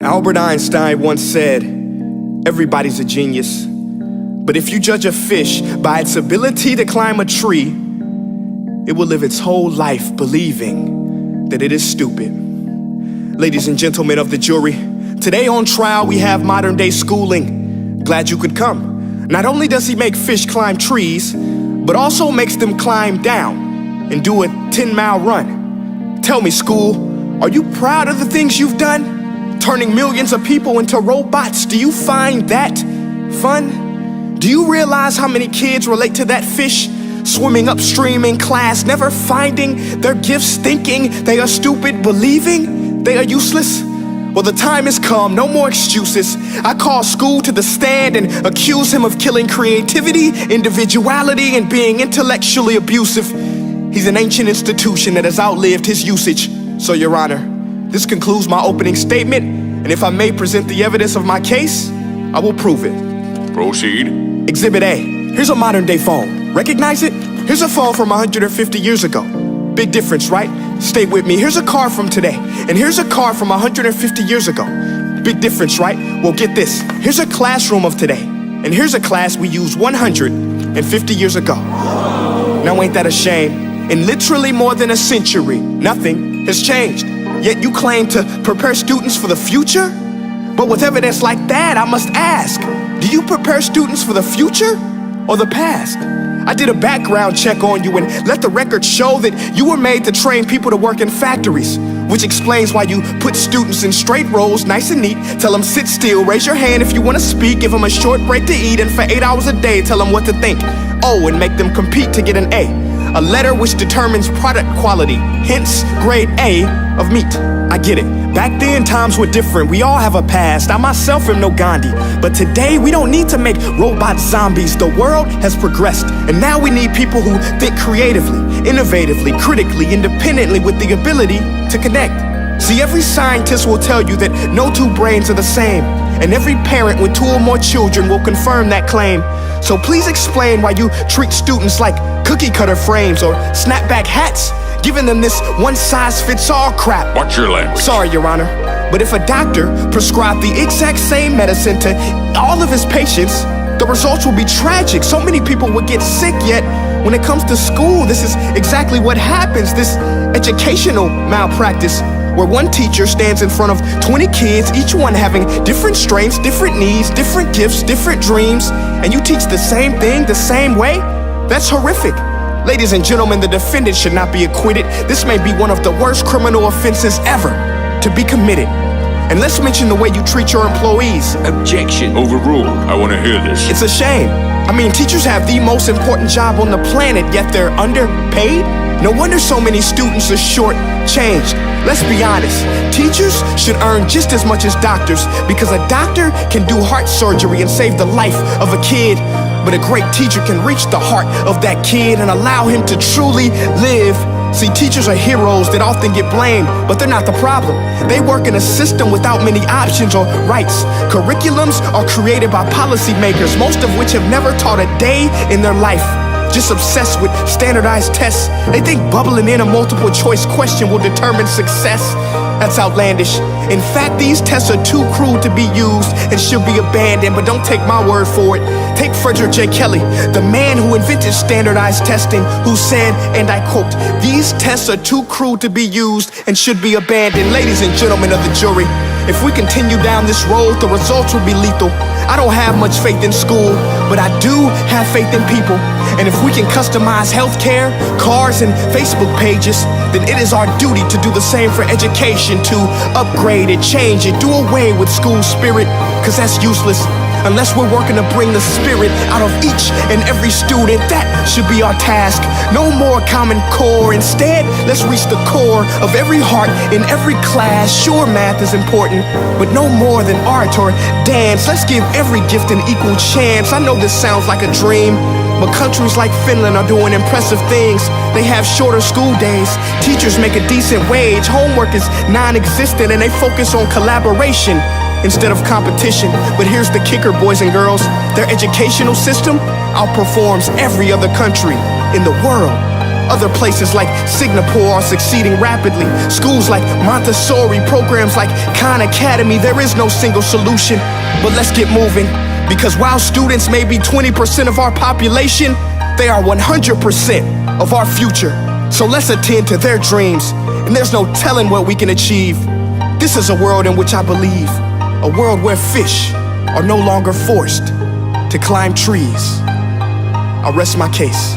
Albert Einstein once said, "Everybody's a genius, but if you judge a fish by its ability to climb a tree, it will live its whole life believing that it is stupid." Ladies and gentlemen of the jury, today on trial we have modern day schooling. Glad you could come. Not only does he make fish climb trees, but also makes them climb down and do a 10-mile run. Tell me, school, are you proud of the things you've done? Turning millions of people into robots, do you find that fun? Do you realize how many kids relate to that fish swimming upstream in class, never finding their gifts, thinking they are stupid, believing they are useless? Well, the time has come, no more excuses. I call school to the stand and accuse him of killing creativity, individuality, and being intellectually abusive. He's an ancient institution that has outlived his usage. So, Your Honor, this concludes my opening statement, and if I may present the evidence of my case, I will prove it. Proceed. Exhibit A. Here's a modern day phone. Recognize it? Here's a phone from 150 years ago. Big difference, right? Stay with me. Here's a car from today, and here's a car from 150 years ago. Big difference, right? Well, get this. Here's a classroom of today, and here's a class we used 150 years ago. Now, ain't that a shame? In literally more than a century, nothing has changed. Yet you claim to prepare students for the future? But with evidence like that, I must ask, do you prepare students for the future or the past? I did a background check on you and let the record show that you were made to train people to work in factories, which explains why you put students in straight rows, nice and neat, tell them sit still, raise your hand if you want to speak, give them a short break to eat, and for 8 hours a day, tell them what to think. Oh, and make them compete to get an A letter which determines product quality, hence grade A of meat. I get it. Back then, times were different. We all have a past. I myself am no Gandhi. But today, we don't need to make robot zombies. The world has progressed. And now we need people who think creatively, innovatively, critically, independently, with the ability to connect. See, every scientist will tell you that no two brains are the same. And every parent with 2 or more children will confirm that claim. So please explain why you treat students like cookie cutter frames or snapback hats, giving them this one-size-fits-all crap. Watch your language. Sorry, Your Honor, but if a doctor prescribed the exact same medicine to all of his patients, the results will be tragic. So many people would get sick, yet when it comes to school, this is exactly what happens, this educational malpractice, where one teacher stands in front of 20 kids, each one having different strengths, different needs, different gifts, different dreams, and you teach the same thing the same way? That's horrific. Ladies and gentlemen, the defendant should not be acquitted. This may be one of the worst criminal offenses ever to be committed. And let's mention the way you treat your employees. Objection. Overruled. I want to hear this. It's a shame. I mean, teachers have the most important job on the planet, yet they're underpaid? No wonder so many students are short-changed. Let's be honest, teachers should earn just as much as doctors, because a doctor can do heart surgery and save the life of a kid, but a great teacher can reach the heart of that kid and allow him to truly live. See, teachers are heroes that often get blamed, but they're not the problem. They work in a system without many options or rights. Curriculums are created by policymakers, most of which have never taught a day in their life. Just obsessed with standardized tests. They think bubbling in a multiple choice question will determine success. That's outlandish. In fact, these tests are too cruel to be used and should be abandoned, but don't take my word for it. Take Frederick J. Kelly, the man who invented standardized testing, who said, and I quote, "These tests are too cruel to be used and should be abandoned." Ladies and gentlemen of the jury, if we continue down this road, the results will be lethal. I don't have much faith in school, but I do have faith in people. And if we can customize healthcare, cars, and Facebook pages, then it is our duty to do the same for education, to upgrade it, change it, do away with school spirit, because that's useless. Unless we're working to bring the spirit out of each and every student, that should be our task. No more Common Core. Instead, let's reach the core of every heart in every class. Sure, math is important, but no more than art or dance. Let's give every gift an equal chance. I know this sounds like a dream, but countries like Finland are doing impressive things. They have shorter school days. Teachers make a decent wage. Homework is non-existent, and they focus on collaboration instead of competition. But here's the kicker, boys and girls. Their educational system outperforms every other country in the world. Other places like Singapore are succeeding rapidly. Schools like Montessori, programs like Khan Academy, there is no single solution. But let's get moving, because while students may be 20% of our population, they are 100% of our future. So let's attend to their dreams, and there's no telling what we can achieve. This is a world in which I believe, a world where fish are no longer forced to climb trees. I'll rest my case.